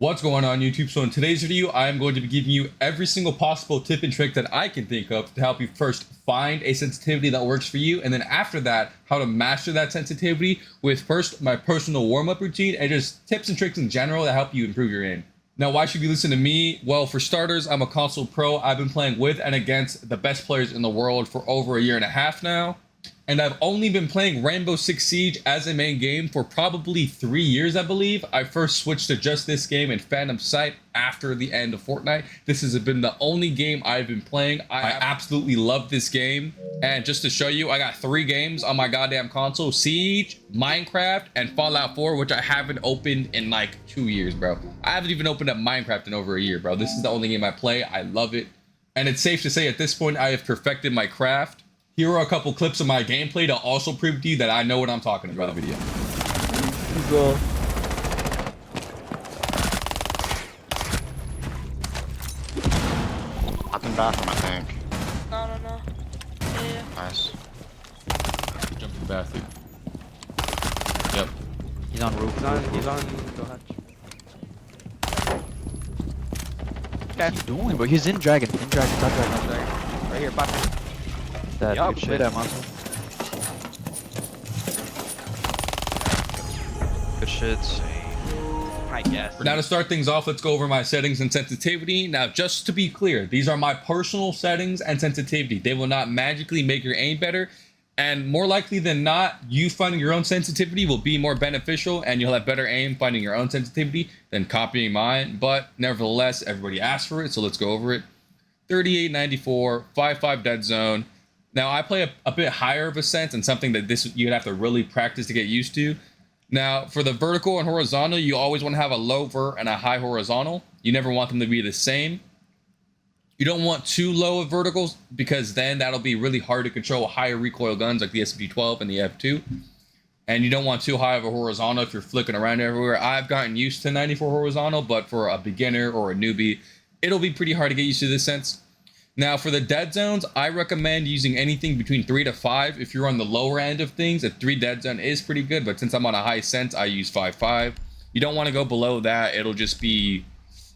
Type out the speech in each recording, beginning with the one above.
What's going on YouTube? So in today's video, I am going to be giving you every single possible tip and trick that I can think of to help you first find a sensitivity that works for you, and then after that, how to master that sensitivity with first my personal warm-up routine and just tips and tricks in general that help you improve your aim. Now, why should you listen to me? Well, for starters, I'm a console pro. I've been playing with and against the best players in the world for over a year and a half now. And I've only been playing Rainbow Six Siege as a main game for probably 3 years, I believe. I first switched to just this game in Phantom Sight after the end of Fortnite. This has been the only game I've been playing. I absolutely love this game. And just to show you, I got 3 games on my goddamn console: Siege, Minecraft, and Fallout 4, which I haven't opened in like 2 years, bro. I haven't even opened up Minecraft in over a year, bro. This is the only game I play. I love it. And it's safe to say at this point, I have perfected my craft. Here are a couple clips of my gameplay to also prove to you that I know what I'm talking about. The video. Up in bathroom, I think. No. Yeah. Nice. Jump to the bathroom. Yep. He's on roof. He's on the hatch. What's he doing, bro? He's in dragon. Top dragon. Right here, bottom. That Yup, good shit. play That muscle. Good shit. I guess. Now to start things off, let's go over my settings and sensitivity. Now, just to be clear, these are my personal settings and sensitivity. They will not magically make your aim better. And more likely than not, you finding your own sensitivity will be more beneficial and you'll have better aim finding your own sensitivity than copying mine. But nevertheless, everybody asked for it, so let's go over it. 3894, 5.5 dead zone. Now, I play a bit higher of a sense and something that you'd have to really practice to get used to. Now, for the vertical and horizontal, you always want to have a low vert and a high horizontal. You never want them to be the same. You don't want too low of verticals because then that'll be really hard to control higher recoil guns like the SMG-12 and the F2. And you don't want too high of a horizontal if you're flicking around everywhere. I've gotten used to 94 horizontal, but for a beginner or a newbie, it'll be pretty hard to get used to this sense. Now, for the dead zones, I recommend using anything between 3 to 5. If you're on the lower end of things, a 3 dead zone is pretty good, but since I'm on a high sense, I use 5.5. You don't want to go below that. It'll just be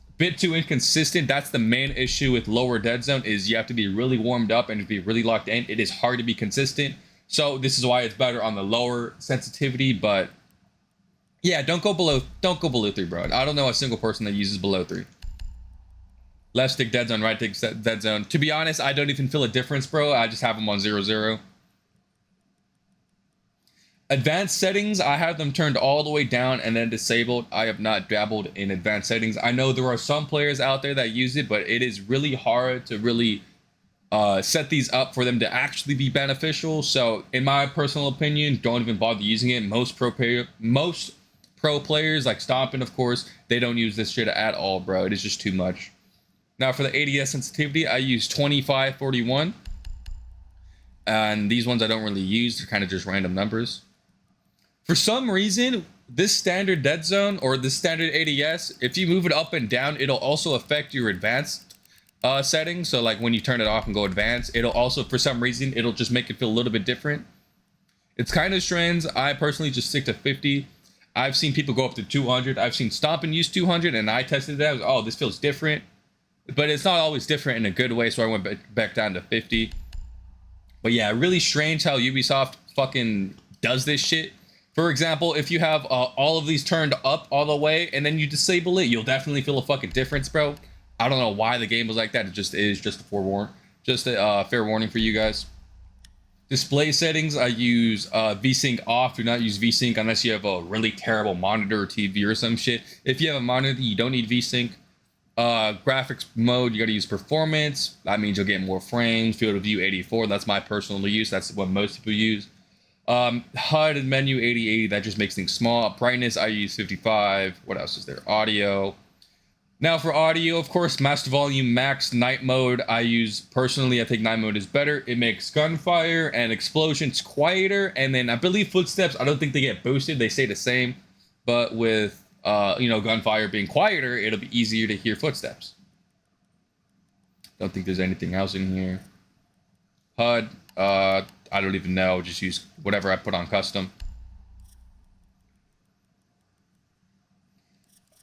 a bit too inconsistent. That's the main issue with lower dead zone, is you have to be really warmed up and be really locked in. It is hard to be consistent. So this is why it's better on the lower sensitivity, but yeah, don't go below 3, bro. I don't know a single person that uses below 3. Left stick dead zone, right stick dead zone. To be honest, I don't even feel a difference, bro. I just have them on 0-0. Advanced settings, I have them turned all the way down and then disabled. I have not dabbled in advanced settings. I know there are some players out there that use it, but it is really hard to really set these up for them to actually be beneficial. So in my personal opinion, don't even bother using it. Most pro players, like Stompin', of course, they don't use this shit at all, bro. It is just too much. Now for the ADS sensitivity, I use 2541. And these ones I don't really use. They're kind of just random numbers. For some reason, this standard dead zone or the standard ADS, if you move it up and down, it'll also affect your advanced settings. So like when you turn it off and go advanced, it'll also, for some reason, it'll just make it feel a little bit different. It's kind of strange. I personally just stick to 50. I've seen people go up to 200. I've seen Stompin' use 200 and I tested that. I was, oh, this feels different. But it's not always different in a good way, so I went back down to 50. But yeah, really strange how Ubisoft fucking does this shit. For example, if you have all of these turned up all the way and then you disable it, you'll definitely feel a fucking difference, bro. I don't know why the game was like that. It just is, just a forewarn. Just a fair warning for you guys. Display settings, I use VSync off. Do not use VSync unless you have a really terrible monitor or TV or some shit. If you have a monitor, you don't need VSync. Graphics mode, you got to use performance. That means you'll get more frames. Field of view 84, that's my personal use. That's what most people use. HUD and menu 8080, that just makes things small. Brightness, I use 55. What else is there? Audio. Now for audio, of course, master volume max. Night mode, I use personally. I think night mode is better. It makes gunfire and explosions quieter, and then I believe footsteps, I don't think they get boosted. They stay the same, but with gunfire being quieter, it'll be easier to hear footsteps. Don't think there's anything else in here. HUD, I don't even know. Just use whatever I put on custom.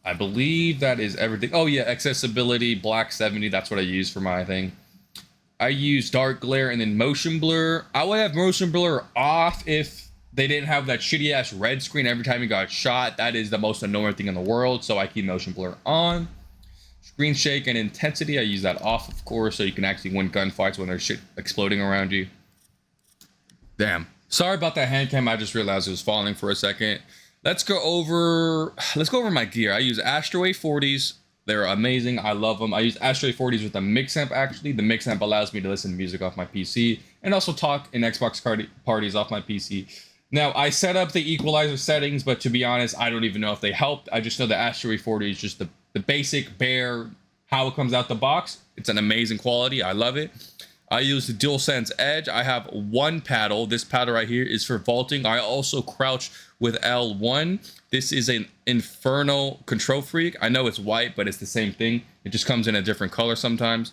I believe that is everything. Oh yeah, accessibility, black 70. That's what I use for my thing. I use dark glare and then motion blur. I would have motion blur off if they didn't have that shitty ass red screen every time you got shot. That is the most annoying thing in the world. So I keep motion blur on. Screen shake and intensity, I use that off, of course, so you can actually win gunfights when there's shit exploding around you. Damn. Sorry about that hand cam. I just realized it was falling for a second. Let's go over my gear. I use Astro A40s. They're amazing. I love them. I use Astro A40s with a mix amp, actually. The mix amp allows me to listen to music off my PC and also talk in Xbox parties off my PC. Now, I set up the equalizer settings, but to be honest, I don't even know if they helped. I just know the Astro A40 is just the basic, bare, how it comes out the box. It's an amazing quality. I love it. I use the DualSense Edge. I have one paddle. This paddle right here is for vaulting. I also crouch with L1. This is an Inferno Control Freak. I know it's white, but it's the same thing. It just comes in a different color sometimes.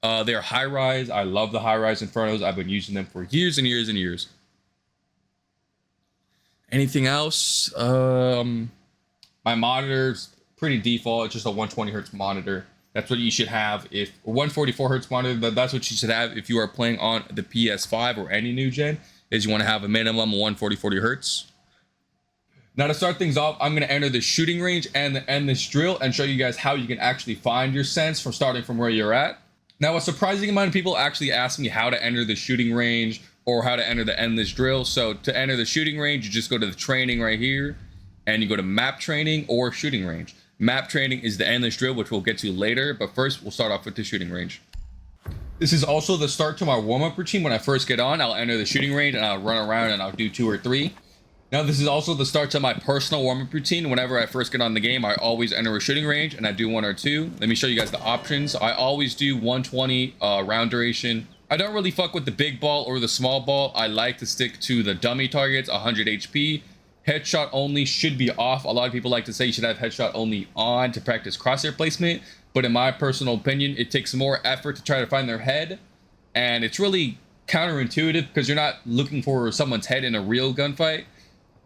They're high-rise. I love the high-rise Infernos. I've been using them for years and years and years. Anything else? My monitor's pretty default. It's just a 120 hertz monitor. That's what you should have if 144 hertz monitor. That's what you should have if you are playing on the PS5 or any new gen. Is you want to have a minimum of 140 hertz. Now to start things off, I'm going to enter the shooting range and end this drill and show you guys how you can actually find your sense from starting from where you're at. Now a surprising amount of people actually ask me how to enter the shooting range or how to enter the endless drill. So to enter the shooting range, you just go to the training right here and you go to map training or shooting range. Map training is the endless drill, which we'll get to later, but first we'll start off with the shooting range. This is also the start to my warm-up routine. When I first get on, I'll enter the shooting range and I'll run around and I'll do 2 or 3. Now this is also the start to my personal warm-up routine. Whenever I first get on the game, I always enter a shooting range and I do 1 or 2. Let me show you guys the options. I always do 120 round duration. I don't really fuck with the big ball or the small ball. I like to stick to the dummy targets, 100 HP. Headshot only should be off. A lot of people like to say you should have headshot only on to practice crosshair placement, but in my personal opinion, it takes more effort to try to find their head, and it's really counterintuitive because you're not looking for someone's head in a real gunfight.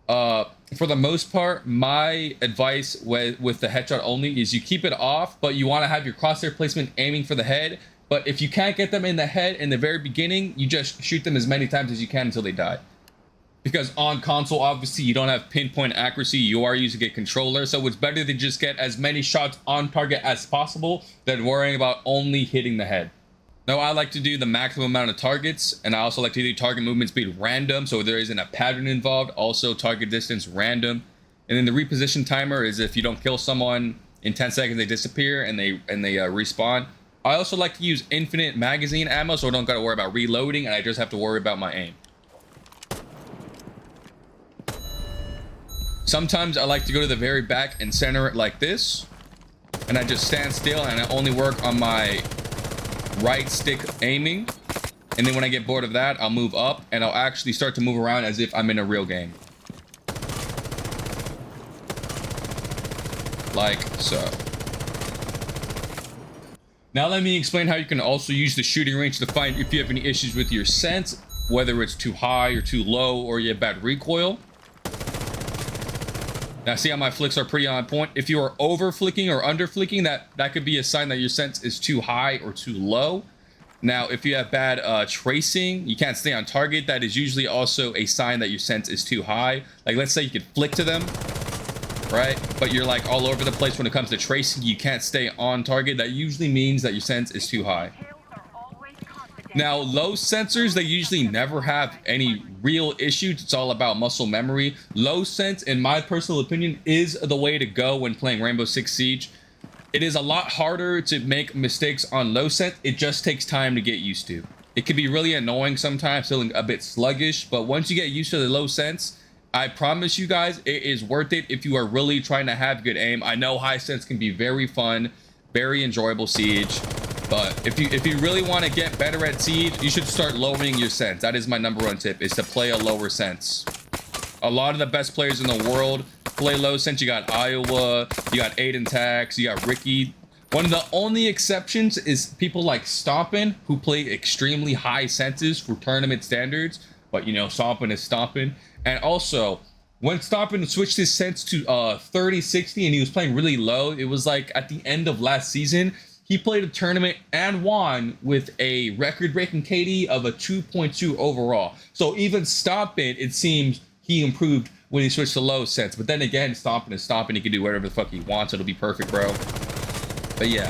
For the most part, my advice with the headshot only is you keep it off, but you want to have your crosshair placement aiming for the head. But if you can't get them in the head in the very beginning, you just shoot them as many times as you can until they die. Because on console, obviously, you don't have pinpoint accuracy. You are using a controller, so it's better to just get as many shots on target as possible than worrying about only hitting the head. Now, I like to do the maximum amount of targets, and I also like to do target movement speed random, so there isn't a pattern involved. Also, target distance random. And then the reposition timer is if you don't kill someone in 10 seconds, they disappear and they respawn. I also like to use infinite magazine ammo, so I don't got to worry about reloading, and I just have to worry about my aim. Sometimes I like to go to the very back and center it like this, and I just stand still and I only work on my right stick aiming. And then when I get bored of that, I'll move up and I'll actually start to move around as if I'm in a real game. Like so. Now let me explain how you can also use the shooting range to find if you have any issues with your sense, whether it's too high or too low or you have bad recoil. Now see how my flicks are pretty on point. If you are over flicking or under flicking, that could be a sign that your sense is too high or too low. Now, if you have bad tracing, you can't stay on target, that is usually also a sign that your sense is too high. Like, let's say you could flick to them, right? But you're like all over the place when it comes to tracing, you can't stay on target. That usually means that your sense is too high. Now, low sensors, they usually never have any real issues. It's all about muscle memory. Low sense, in my personal opinion, is the way to go when playing Rainbow Six Siege. It is a lot harder to make mistakes on low sense. It just takes time to get used to. It can be really annoying sometimes, feeling a bit sluggish, but once you get used to the low sense, I promise you guys, it is worth it if you are really trying to have good aim. I know high sense can be very fun, very enjoyable Siege. But if you really want to get better at Siege, you should start lowering your sense. That is my #1 tip, is to play a lower sense. A lot of the best players in the world play low sense. You got Iowa, you got Aiden Tax, you got Ricky. One of the only exceptions is people like Stompin', who play extremely high senses for tournament standards. But, you know, Stompin' is Stompin'. And also, When Stompin switched his sense to 30-60 and he was playing really low, it was like at the end of last season, he played a tournament and won with a record-breaking KD of a 2.2 overall. So even Stompin, it seems he improved when he switched to low sense. But then again, Stompin is Stompin. He can do whatever the fuck he wants. It'll be perfect, bro. But yeah.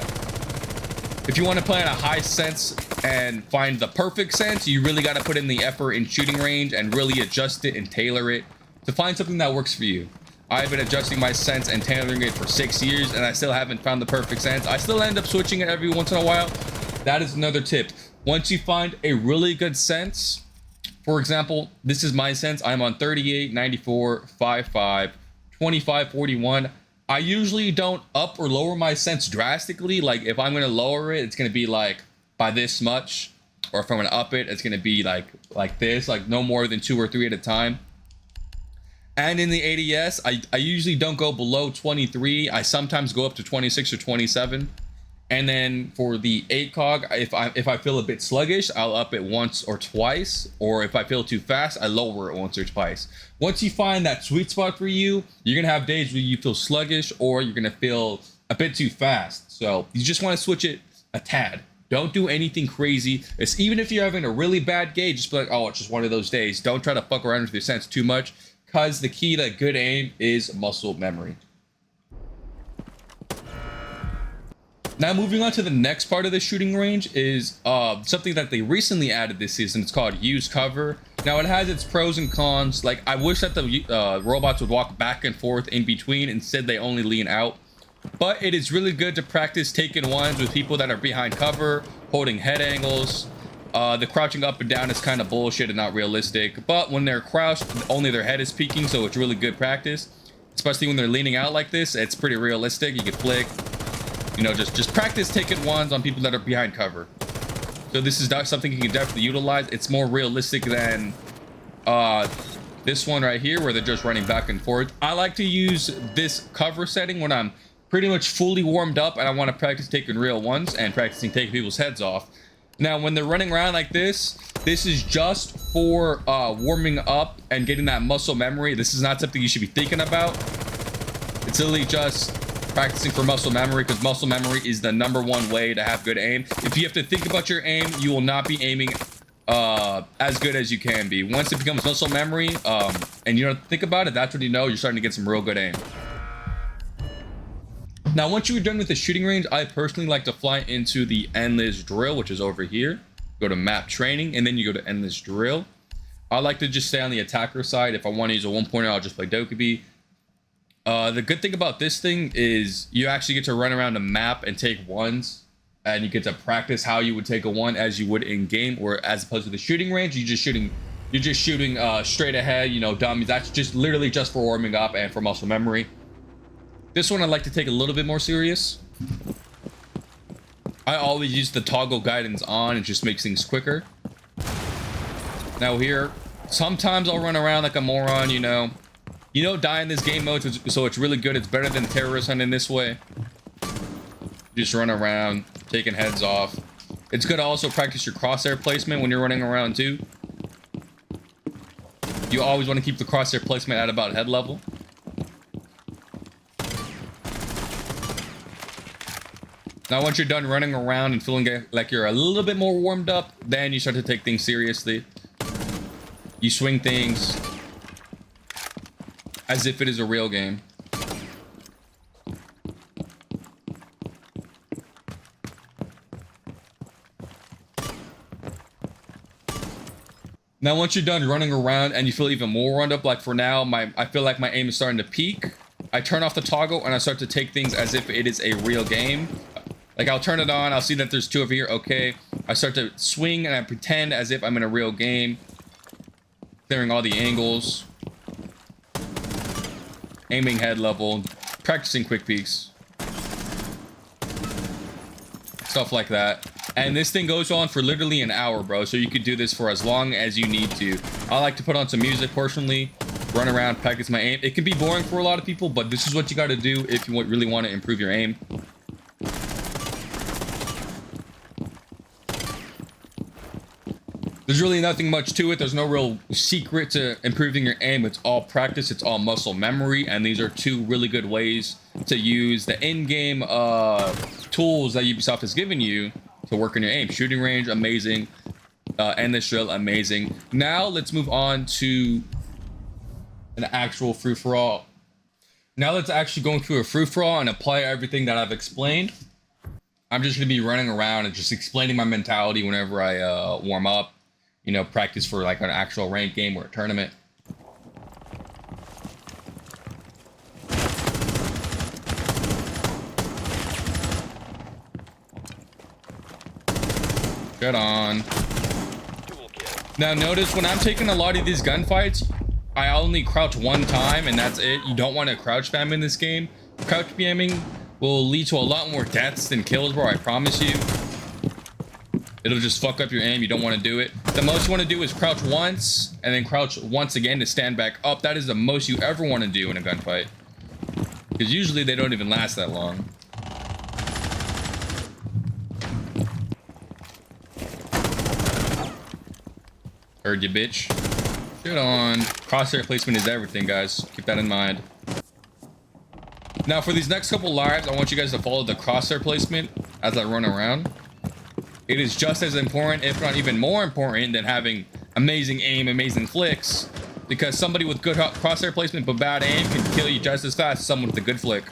If you want to play on a high sense and find the perfect sense, you really got to put in the effort in shooting range and really adjust it and tailor it to find something that works for you. I've been adjusting my sense and tailoring it for 6 years, and I still haven't found the perfect sense. I still end up switching it every once in a while. That is another tip. Once you find a really good sense, for example, this is my sense. I'm on 38, 94, 55, 25, 41. I usually don't up or lower my sense drastically. Like if I'm gonna lower it, it's gonna be like by this much, or if I'm gonna up it, it's gonna be like this, like no more than 2 or 3 at a time. And in the ADS, I usually don't go below 23. I sometimes go up to 26 or 27. And then for the 8cog, if I feel a bit sluggish, I'll up it once or twice. Or if I feel too fast, I lower it once or twice. Once you find that sweet spot for you, you're gonna have days where you feel sluggish or you're gonna feel a bit too fast. So you just want to switch it a tad. Don't do anything crazy. It's even if you're having a really bad gauge, just be like, oh, it's just one of those days. Don't try to fuck around with your sense too much, because the key to good aim is muscle memory. Now moving on to the next part of the shooting range is something that they recently added this season. It's called use cover. Now it has its pros and cons. Like I wish that the robots would walk back and forth in between. Instead they only lean out. But it is really good to practice taking ones with people that are behind cover, holding head angles. The crouching up and down is kind of bullshit and not realistic. But when they're crouched, only their head is peeking, so it's really good practice. Especially when they're leaning out like this, it's pretty realistic. You can flick. You know, just practice taking ones on people that are behind cover. So this is something you can definitely utilize. It's more realistic than this one right here where they're just running back and forth. I like to use this cover setting when I'm pretty much fully warmed up and I want to practice taking real ones and practicing taking people's heads off. Now, when they're running around like this is just for warming up and getting that muscle memory. This is not something you should be thinking about. It's literally just practicing for muscle memory, because muscle memory is the #1 way to have good aim. If you have to think about your aim, you will not be aiming as good as you can be. Once it becomes muscle memory and you don't think about it, that's when you know you're starting to get some real good aim. Now, once you're done with the shooting range, I personally like to fly into the endless drill, which is over here. Go to map training, and then you go to endless drill. I like to just stay on the attacker side. If I want to use a 1-pointer, I'll just play Dokkaebi. The good thing about this thing is you actually get to run around the map and take ones, and you get to practice how you would take a one as you would in game, or as opposed to the shooting range, you're just shooting straight ahead, you know, dummies. That's just literally just for warming up and for muscle memory. This one I like to take a little bit more serious. I always use the toggle guidance on. It just makes things quicker. Now here, sometimes I'll run around like a moron, you know. You don't die in this game mode, so it's really good. It's better than terrorist hunting this way. Just run around, taking heads off. It's good to also practice your crosshair placement when you're running around too. You always want to keep the crosshair placement at about head level. Now, once you're done running around and feeling like you're a little bit more warmed up, then you start to take things seriously. You swing things as if it is a real game. Now, once you're done running around and you feel even more wound up, like for now, I feel like my aim is starting to peak. I turn off the toggle and I start to take things as if it is a real game. Like I'll turn it on, I'll see that there's two over here, okay. I start to swing and I pretend as if I'm in a real game. Clearing all the angles. Aiming head level. Practicing quick peeks. Stuff like that. And this thing goes on for literally an hour, bro. So you could do this for as long as you need to. I like to put on some music personally. Run around, practice my aim. It can be boring for a lot of people, but this is what you got to do if you really want to improve your aim. There's really nothing much to it. There's no real secret to improving your aim. It's all practice. It's all muscle memory. And these are two really good ways to use the in-game tools that Ubisoft has given you to work on your aim. Shooting range, amazing. Endless drill, amazing. Now let's move on to an actual free-for-all. Now let's actually go through a free-for-all and apply everything that I've explained. I'm just going to be running around and just explaining my mentality whenever I warm up. You know, practice for like an actual ranked game or a tournament. Good on. Now notice when I'm taking a lot of these gunfights, I only crouch one time and that's it. You don't want to crouch spam in this game. Crouch spamming will lead to a lot more deaths than kills, bro, I promise you. It'll just fuck up your aim. You don't want to do it. The most you want to do is crouch once and then crouch once again to stand back up. That is the most you ever want to do in a gunfight. Because usually they don't even last that long. Heard you, bitch. Good on. Crosshair placement is everything, guys. Keep that in mind. Now, for these next couple lives, I want you guys to follow the crosshair placement as I run around. It is just as important, if not even more important, than having amazing aim, amazing flicks. Because somebody with good crosshair placement but bad aim can kill you just as fast as someone with a good flick.